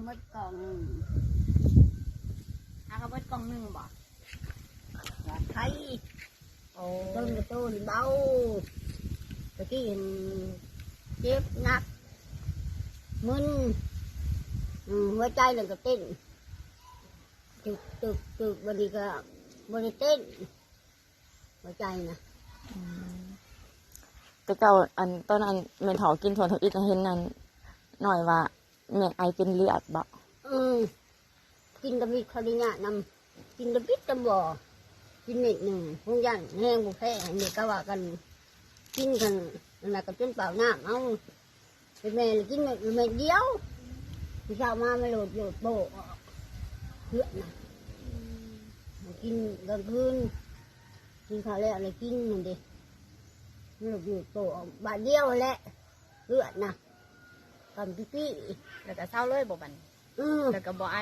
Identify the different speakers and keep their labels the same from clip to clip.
Speaker 1: ระเบิดกล่องหากระเบิดกล่องหนึ่งบ่ไทยต้นกระต้นเบาตะกี้เห็นเจ็บหนักมึนหัวใจเลยก็เต้นตึกวันนี้ก็บริเต้นหัวใจนะ
Speaker 2: แต่เก่าอันตอนนั้นแม่เฒ่ากินถั่วทอดอิฐเห็นนั่นหน่อยว่าแม่ไอเป็นเลือดบ่
Speaker 1: กินตะมิดเขาดีเนี่ยนำกินตะปิดตะบ่อกินเม็ดหนึ่งพวกยันแห้งบุแพ้เด็กก็ว่ากันกินกันนั่นแหละก็จนเปล่าน้ำเอาเป็นแม่กินเม็ดเดียวที่เช้ามาไม่โหลดโบเพื่อนนะกินกลางคืนกินข้าวแล้วอะไรกินมันดิไม่โหลดโบบาทเดียวแหละเพื่อนนะทำพี่
Speaker 3: แล้วก็เศร้าเลยบ่บันแล้วก็บ่ไอ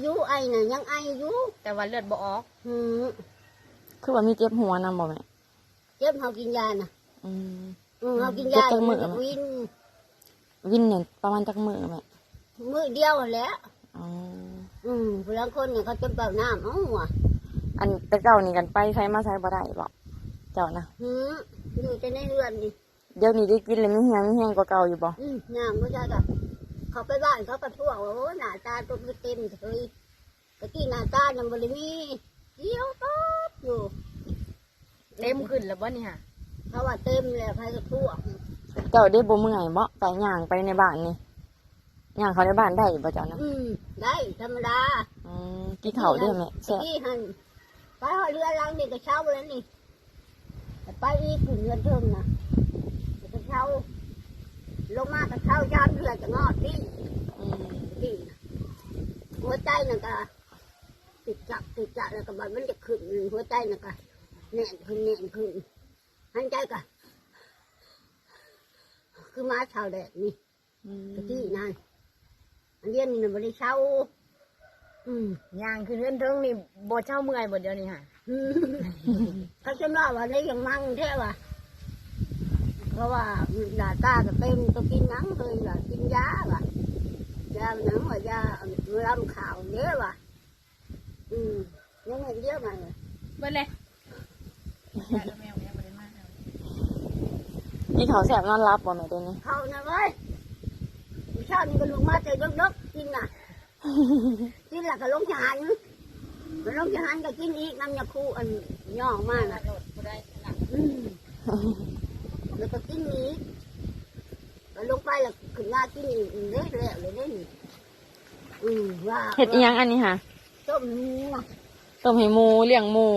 Speaker 1: ยุไอน่ะยังไอยุ
Speaker 3: แต่ว่าเลือดบ่ออก
Speaker 2: คือว่ามีเจ็บหัวนำบ่แม่
Speaker 1: เจ็บเขากินยาน่ะเขากินยา
Speaker 2: วินเนี่ยประมาณจักมื้อแม่
Speaker 1: มื้อเดียวแหละผู้บางคนเนี่ยเขาจนเปล่าน้ำว่ะ
Speaker 2: อันแต่เก่านี่กันไปใช้มาใช้บ่ได้บ่เจ้านะ
Speaker 1: อยู่แต่ในเรือนนี่
Speaker 2: เดี๋ยวนี้ได้กินเลยมีแห้งกว่าเก่าอยู่บ่
Speaker 1: น้ำก็ใช่จ้ะเขาไปบ้านเขาก็ทั่วว่าโอ้หน้าตาตัวเต็มเลยตะกี้หน้าตายังบริมีเดียวก็อยู่
Speaker 3: เต็มขึ้นแล้วบ่นี่ฮะ
Speaker 1: เขาว่าเต็มแล้วใครก็ทั่ว
Speaker 2: เจ้าได้บ่เมื่อยบ่ไปย่างไปในบ้านนี่ย่างเขาในบ้านได้บ่เจ้านะ
Speaker 1: ได้ธรรมดา
Speaker 2: กี่เข่าด้วยแม่
Speaker 1: แซ่บหันไปหอยเรือลังนี่ก็เช่าแล้วนี่ไปอีกเรือนเทิงนะก็เช่าลงมาก็เช่ายามเรือจะงอดที่หัวใจน่ะก็ติดจักแล้วก็มันจะขึ้นหัวใจน่ะก็แน่นขึ้นหันใจก็คือม้าชาวแดดนี่ที่นั่นอันเดียวนี่น่ะบริเช่า
Speaker 3: ย่างคือเรื่องเทิงนี่บ่เช่าเมื่อยบ่เดียวนี่ฮะ
Speaker 1: เขาจะว่าวันนี้ยังมั่งแท้ว่ะเพราะว่าหน้าตาก็เต็มตัวกินหนังเลยว่ะกินยาว่ะยาหนังว่ะยาลำข่าวเยอะว่ะยังไงเยอะมาเลย
Speaker 3: เบิ่เลย
Speaker 2: นี่เขาแสบนอนรับบ่แม่ตัวนี้
Speaker 1: เขานะเว้ยชาตินี้ก็ลงมาเจอยกกินน่ะกินหลักก็ลงจานลงจานก็กินอีกน้ำยาคูอันย่องมากนะแล้วก็กินนี้แล้วลงไปแล้วขึ้นมากินเละแล้วเลยนี่
Speaker 2: ว่าเห็ดยังอันนี้ค่ะ
Speaker 1: ต้มหมู
Speaker 2: ต้มให้หมูเลี้ยงหมู